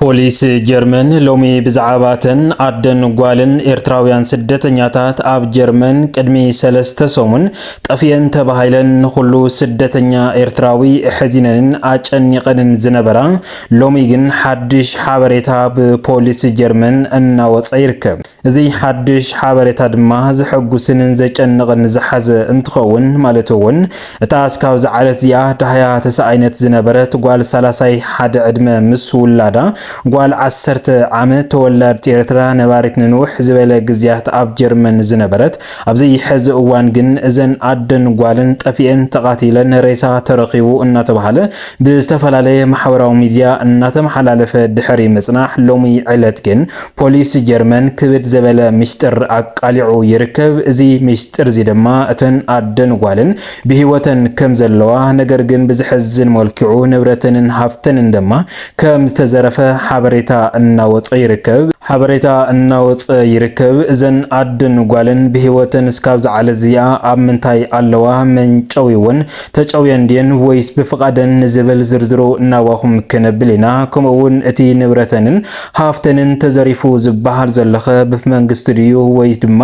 ፖሊስ ጀርመን ሎሚ ብዛዕባትን አደን ጓልን ኤርትራውያን ስደተኛታት ኣብ ጀርመን ቅድሚ 3 ሰሙን ጠፍየን ተባሂለን ሁሉ ስደተኛ ኤርትራዊ ሕዚነንን አጨኒቀንን ዝነበራ ሎሚ ግን ሓድሽ ሓበሬታ ብፖሊስ ጀርመን እናወፀ ይርከብ። እዚ ሓድሽ ሓበሬታ ድማ ዝሕጉስንን ዘጨንቅን ዝሓዘ እንትኸውን ማለት እውን እታ እስካብ ዝዓለት እዚኣ ዳህያ ተሰኣይነት ዝነበረት ጓል 31 ዕድመ ምስ ውላዳ ጓል 10 ዓመት ተወላድት ኤርትራ ነባሪት ንንውሕ ዝበለ ግዝያት ኣብ ጀርመን ዝነበረት ኣብዚ ሕዚ እዋን ግን እዘን አደን ጓልን ጠፊአን ተቃቲለን ሬሳ ተረኺቡ እናተባሃለ ብዝተፈላለየ ማሕበራዊ ሚድያ እናተመሓላለፈ ድሕሪ ምጽናሕ ሎሚ ዕለት ግን ፖሊስ ጀርመን ክብድ ዝበለ ምስጢር አቃሊዑ ይርከብ። እዚ ምስጢር እዚ ድማ እተን አደን ጓልን ብህይወተን ከም ዘለዋ ነገር ግን ብዝሕዝን መልክዑ ንብረተንን ሃፍተንን ድማ ከም ዝተዘረፈ ሓበሬታ እናወፀ ይርከብ። ሓበሬታ እናወፀ ይርከብ። እዘን አደን ጓልን ብህይወተን እስካብ ዝዓለት እዚኣ ኣብ ምንታይ ኣለዋ መንጨዊውን ተጨውየን ድየን ወይስ ብፍቃደን ዝብል ዝርዝሩ እናዋኹም ክነብል ኢና። ከምኡውን እቲ ንብረተንን ሃፍተንን ተዘሪፉ ዝበሃል ዘለኸ ብመንግስቲ ድዩ ወይስ ድማ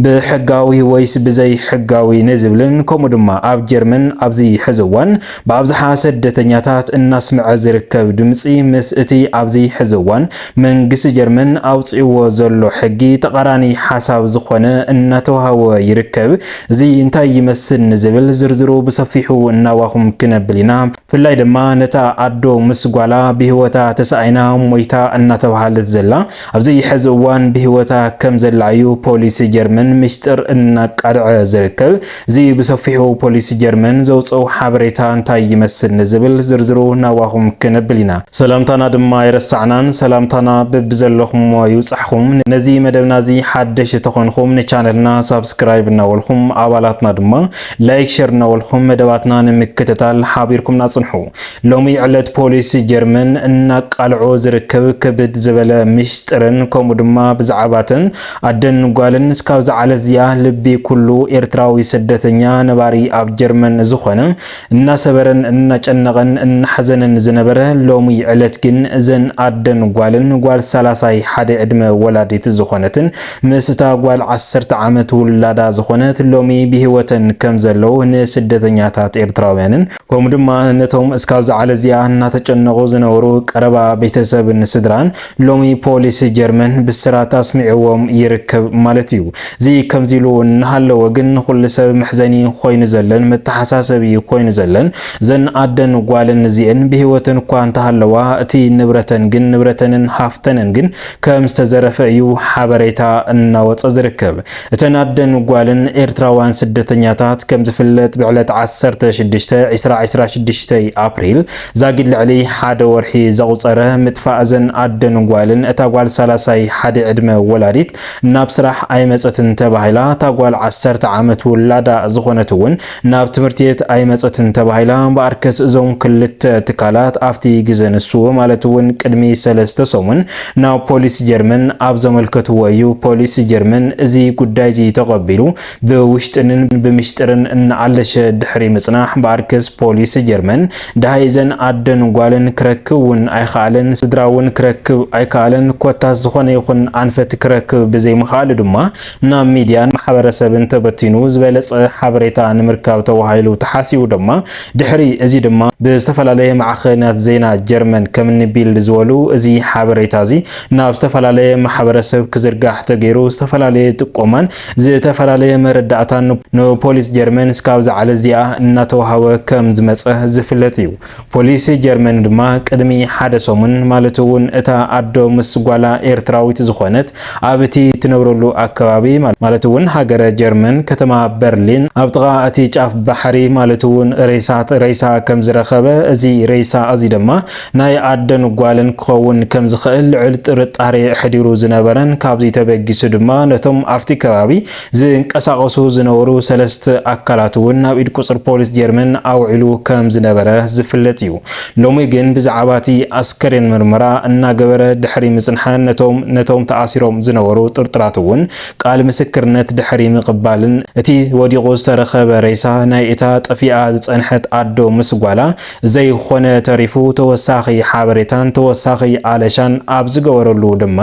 ብሕጋዊ ወይስ ብዘይ ሕጋዊ ንዝብልን ከምኡ ድማ ኣብ ጀርመን ኣብዚ ሕዚ እዋን ብኣብዝሓ ስደተኛታት እናስምዐ ዝርከብ ድምፂ ምስ እቲ ኣብዚ ሕዚ እዋን መንግስቲ ጀርመን አውፅዎ ዘሎ ሕጊ ተቃራኒ ሓሳብ ዝኾነ እናተዋሃወ ይርከብ። እዚ እንታይ ይመስል ንዝብል ዝርዝሩ ብሰፊሑ እናዋኹም ክነብል ኢና። ፍላይ ድማ ነታ አዶ ምስ ጓላ ብህይወታ ተሰኣይና ሞይታ እናተባሃለት ዘላ ኣብዚ ሕዚ እዋን ብህይወታ ከም ዘላ እዩ ፖሊስ ጀርመን ምስጢር እናቃልዐ ዝርከብ። እዚ ብሰፊሑ ፖሊስ ጀርመን ዘውፅኦ ሓበሬታ እንታይ ይመስል ንዝብል ዝርዝሩ እናዋኹም ክነብል ኢና። ሰላምታና ድማ ይረሳዕናን ሰላምታና ብብዘለኹም ይውጻሕኩም። ነዚ መደብና እዚ ሓደሽ ተኾንኩም ንቻነልና ሰብስክራይብ እናወልኩም ኣባላትና ድማ ላይክ ሼር እናወልኩም መደባትና ንምክትታል ሓቢርኩም ናጽንሑ። ሎሚ ዕለት ፖሊስ ጀርመን እናቃልዑ ዝርከብ ክብድ ዝበለ ምስጢርን ከምኡ ድማ ብዛዕባትን አደን ጓልን እስካብ ዝዓለት እዚኣ ልቢ ኩሉ ኤርትራዊ ስደተኛ ነባሪ ኣብ ጀርመን ዝኾነ እናሰበረን እናጨነቀን እናሐዘነን ዝነበረ ሎሚ ዕለት ግን እዘን አደን ጓልን ጓል 31 ዕድመ ወላዲት ዝኾነትን ምስታ ጓል 10 ዓመት ውላዳ ዝኾነት ሎሚ ብህይወተን ከም ዘለው ንስደተኛታት ኤርትራውያንን ከምኡ ድማ ነቶም እስካብ ዝዓለት እዚኣ እናተጨነቁ ዝነበሩ ቀረባ ቤተሰብን ስድራን ሎሚ ፖሊስ ጀርመን ብስራት ኣስሚዕዎም ይርከብ ማለት እዩ። እዚ ከምዚሉ እናሃለወ ግን ኩሉ ሰብ መሕዘኒ ኮይኑ ዘለን መተሓሳሰቢ ኮይኑ ዘለን ዘን አደን ጓልን እዚአን ብህይወተን እኳ እንተሃለዋ እቲ ንብረተን ግን ንብረተንን ሃፍተንን ግን ከም ዝተዘረፈ እዩ ሓበሬታ እናወፀ ዝርከብ። እተን አደን ጓልን ኤርትራውያን ስደተኛታት ከም ዝፍለጥ ብዕለት 16/2026 ኣፕሪል ዛጊድ ልዕሊ ሓደ ወርሒ ዘቁፀረ ምጥፋእ እዘን አደን ጓልን እታ ጓል 31 ዕድመ ወላዲት ናብ ስራሕ ኣይመፀትን ተባሂላ እታ ጓል 10 ዓመት ውላዳ ዝኾነት እውን ናብ ትምህርቲ ቤት ኣይመፀትን ተባሂላ በኣርከስ እዞም ክልተ ትካላት ኣብቲ ግዜ ንሱ ማለት እውን ቅድሚ 3 ሰሙን ናብ ፖሊስ ጀርመን ኣብ ዘመልከትዎ እዩ። ፖሊስ ጀርመን እዚ ጉዳይ እዚ ተቀቢሉ ብውሽጥንን ብምስጢርን እናኣለሸ ድሕሪ ምጽናሕ በኣርከስ ፖሊስ ጀርመን ዳሃይዘን አደን ጓልን ክረክብውን ኣይከኣለን ስድራውን ክረክብ ኣይከኣለን ኮታስ ዝኾነ ይኹን አንፈት ክረክብ ብዘይምኽኣሉ ድማ ናብ ሚድያን ማሕበረሰብን ተበቲኑ ዝበለጸ ሓበሬታ ንምርካብ ተዋሂሉ ተሓሲቡ ድማ ድሕሪ እዚ ድማ ብዝተፈላለየ ማዕኸናት ዜና ጀርመን ከም ንቢል ዝበሉ እዚ ሓበሬታ እዚ ናብ ዝተፈላለዩ ማሕበረሰብ ክዝርጋሕ ተገይሩ ዝተፈላለዩ ጥቆማን ዝተፈላለዩ መረዳእታን ንፖሊስ ጀርመን እስካብ ዝዓለት እዚኣ እናተዋሃበ ከም ዝመፀ ዝፍለጥ እዩ። ፖሊስ ጀርመን ድማ ቅድሚ ሓደ ሰሙን ማለት እውን እታ አዶ ምስ ጓላ ኤርትራዊት ዝኾነት ኣብ እቲ ትነብረሉ ኣከባቢ ማለት እውን ሃገረ ጀርመን ከተማ በርሊን ኣብ ጥቓ እቲ ጫፍ ባሕሪ ማለት እውን ሬሳ ከም ዝረኸበ እዚ ሬሳ እዚ ድማ ናይ አደን ጓልን ክኸውን ከም ዝኽእል ልዕል ጥርጣሬ ሕዲሩ ዝነበረን ካብዚ ተበጊሱ ድማ ነቶም ኣብቲ ከባቢ ዝንቀሳቀሱ ዝነበሩ 3 ኣካላት እውን ናብ ኢድ ቁፅር ፖሊስ ጀርመን ኣውዒሉ ከም ዝነበረ ዝፍለጥ እዩ። ሎሚ ግን ብዛዕባ እቲ ኣስከሬን ምርመራ እናገበረ ድሕሪ ምጽንሐን ነቶም ተኣሲሮም ዝነበሩ ጥርጥራት እውን ቃል ምስክርነት ድሕሪ ምቕባልን እቲ ወዲቑ ዝተረኸበ ሬሳ ናይ እታ ጠፊኣ ዝጸንሐት ኣዶ ምስ ጓላ ዘይኾነ ተሪፉ ተወሳኺ ሓበሬታን ተወሳኺ ተወሳኺ ኣለሻን ኣብ ዝገበረሉ ድማ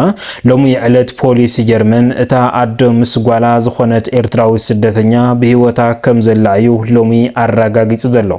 ሎሚ ዕለት ፖሊስ ጀርመን እታ ኣዶ ምስ ጓላ ዝኾነት ኤርትራዊ ስደተኛ ብሂወታ ከም ዘላ እዩ ሎሚ ኣረጋጊጹ ዘሎ።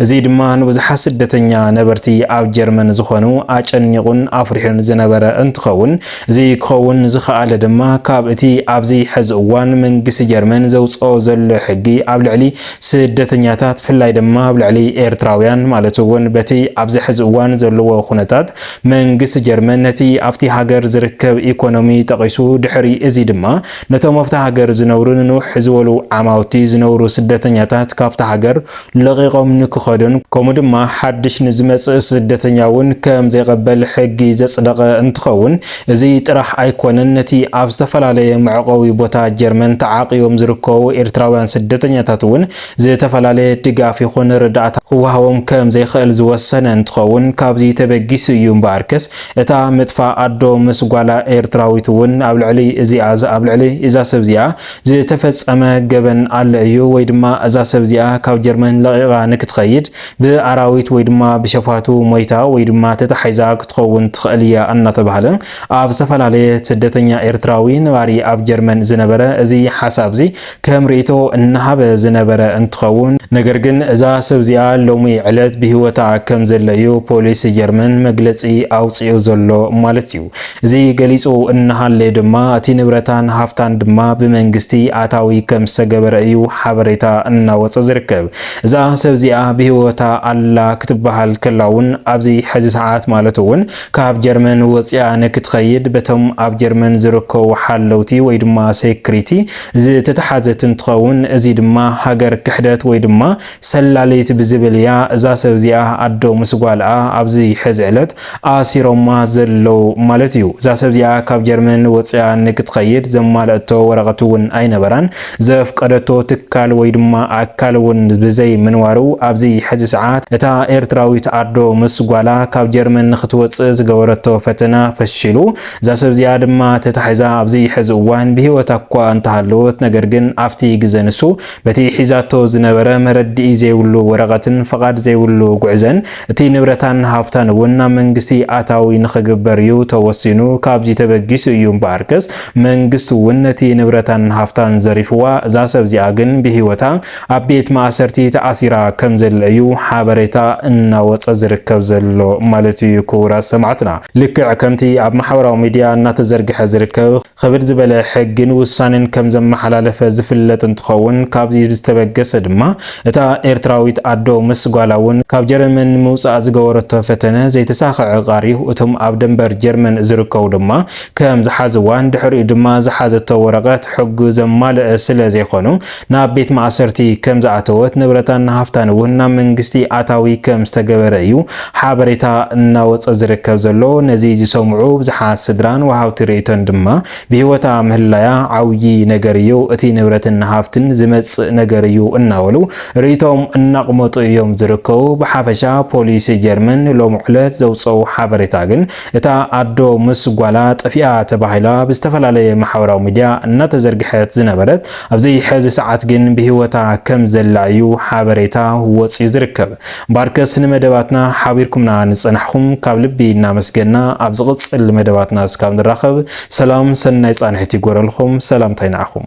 እዚ ድማ ንብዙሓት ስደተኛ ነበርቲ ኣብ ጀርመን ዝኾኑ ኣጨኒቑን ኣፍሪሑን ዝነበረ እንትኸውን እዚ ክኸውን ዝኸኣለ ድማ ካብ እቲ ኣብዚ ሕዚ እዋን መንግስቲ ጀርመን ዘውፅኦ ዘሎ ሕጊ ኣብ ልዕሊ ስደተኛታት ፍላይ ድማ ኣብ ልዕሊ ኤርትራውያን ማለት እውን በቲ ኣብዚ ሕዚ እዋን ዘለዎ ኩነታት መንግስቲ ጀርመን ነቲ ኣብቲ ሃገር ዝርከብ ኢኮኖሚ ጠቂሱ ድሕሪ እዚ ድማ ነቶም ኣብቲ ሃገር ዝነብሩ ንውሕ ዝበሉ ዓማውቲ ዝነብሩ ስደተኛታት ካብቲ ሃገር ለቂቆም ንክኸዱን ከምኡ ድማ ሓድሽ ንዝመጽእ ስደተኛ እውን ከም ዘይቀበል ሕጊ ዘጽደቀ እንትኸውን እዚ ጥራሕ ኣይኮነን ነቲ ኣብ ዝተፈላለየ መዕቆቢ ቦታ ጀርመን ተዓቂቦም ዝርከቡ ኤርትራውያን ስደተኛታት እውን ዝተፈላለየ ድጋፍ ይኹን ርዳእታ ክወሃቦም ከም ዘይኽእል ዝወሰነ እንትኸውን ካብዚ ተበጊሱ እዩ እምበኣርከስ እታ ምጥፋእ ኣዶ ምስ ጓላ ኤርትራዊት እውን ኣብ ልዕሊ እዛ ሰብ እዚኣ ዝተፈጸመ ገበን ኣለ እዩ ወይ ድማ እዛ ሰብ እዚኣ ካብ ጀርመን ለቂቓ ንክትኸይድ ብኣራዊት ወይ ድማ ብሸፋቱ ሞይታ ወይ ድማ ተታሒዛ ክትኸውን ትኽእል እያ እናተባህለ ኣብ ዝተፈላለየ ስደተኛ ኤርትራዊ ነባሪ ኣብ ጀርመን ዝነበረ እዚ ሓሳብ እዚ ከም ርእቶ እናሃበ ዝነበረ እንትኸውን ነገር ግን እዛ ሰብ እዚኣ ሎሚ ዕለት ብሂወታ ከም ዘለ እዩ ፖሊስ ጀርመን መግለፂ ኣውፅኡ ዘሎ ማለት እዩ። እዚ ገሊጹ እናሃለየ ድማ እቲ ንብረታን ሃፍታን ድማ ብመንግስቲ ኣታዊ ከም ዝተገበረ እዩ ሓበሬታ እናወፀ ዝርከብ። እዛ ሰብ እዚኣ ብሂወታ ኣላ ክትበሃል ከላውን ኣብዚ ሕዚ ሰዓት ማለት እውን ካብ ጀርመን ወፂኣ ንክትኸይድ በቶም ኣብ ጀርመን ዝርከቡ ሓለውቲ ወይ ድማ ሴኩሪቲ ዝተተሓዘት እንትኸውን እዚ ድማ ሃገር ክሕደት ወይ ድማ ሰላሊት ብዝብል እያ እዛ ሰብ እዚኣ ኣዶ ምስ ጓልኣ ኣብዚ ሕዚ ዕለት ኣሲሮማ ዘለው ማለት እዩ። እዛ ሰብ እዚኣ ካብ ጀርመን ወፂኣ ንክትኸይድ ዘማለአቶ ወረቐት እውን ኣይነበራን ዘፍቀደቶ ትካል ወይ ድማ ኣካል እውን ብዘይ ምንዋሩ ኣብዚ ሕዚ ሰዓት እታ ኤርትራዊት ኣዶ ምስ ጓላ ካብ ጀርመን ንክትወፅእ ዝገበረቶ ፈተና ፈሺሉ እዛ ሰብ እዚኣ ድማ ተታሒዛ ኣብዚ ሕዚ እዋን ብሂወታ እኳ እንተሃለወት ነገር ግን ኣብቲ ግዜ ንሱ በቲ ሒዛቶ ዝነበረ መረዲኢ ዘይብሉ ወረቐትን ፈቃድ ዘይብሉ ጉዕዘን እቲ ንብረታን ሃፍታን እውን ናብ መንግስቲ ኣታዊ ንክግበር እዩ ተወሲኑ ካብዚ ተበጊሱ እዩ እምበኣርከስ መንግስቲ እውን ነቲ ንብረታን ሃፍታን ዘሪፍዋ እዛ ሰብ እዚኣ ግን ብሂወታ ኣብ ቤት ማእሰርቲ ተኣሲራ ከም ዘለ እዩ ሓበሬታ እናወፀ ዝርከብ ዘሎ ማለት እዩ። ክቡራት ሰማዕትና ልክዕ ከምቲ ኣብ ማሕበራዊ ሚድያ እናተዘርግሐ ዝርከብ ክብድ ዝበለ ሕግን ውሳኔን ከም ዘመሓላለፈ ዝፍለጥ እንትኸውን ካብዚ ዝተበገሰ ድማ እታ ኤርትራዊት ኣዶ ምስ ጓላ እውን ካብ ጀርመን ምውፃእ ዝገበረቶ ፈተነ ዘይተሳክዐ ቃሪሁ እቶም ኣብ ደንበር ጀርመን ዝርከቡ ድማ ከም ዝሓዝዋን ድሕሪኡ ድማ ዝሓዘቶ ወረቐት ሕጉ ዘማልአ ስለ ዘይኾኑ ናብ ቤት ማእሰርቲ ከም ዝኣተወት ንብረታን ሃፍታን እውን ናብ መንግስቲ ኣታዊ ከም ዝተገበረ እዩ ሓበሬታ እናወፀ ዝርከብ ዘሎ። ነዚ ዝሰምዑ ብዙሓት ስድራን ወሃብቲ ርእቶን ድማ ብሂወታ ምህላያ ዓብይ ነገር እዩ እቲ ንብረትን ሃፍትን ዝመጽእ ነገር እዩ እናበሉ ርእቶም እናቕመጡ እዮም ዝርከቡ። ብሓፈሻ ፖሊስ ጀርመን ሎሚ ዕለት ዘውፅኦ ሓበሬታ ግን እታ ኣዶ ምስ ጓላ ጠፊኣ ተባሂላ ብዝተፈላለየ ማሕበራዊ ሚድያ እናተዘርግሐት ዝነበረት ኣብዚ ሕዚ ሰዓት ግን ብሂወታ ከም ዘላ እዩ ሓበሬታ ወፂኡ ዝርከብ። ባርከስ ንመደባትና ሓቢርኩምና ንጸናሕኩም ካብ ልቢ እናመስገና ኣብ ዝቕፅል መደባትና እስካብ ንራኸብ ሰላም ሰናይ ጻንሒት ይጎረልኩም። ሰላምታ ይንዓኹም።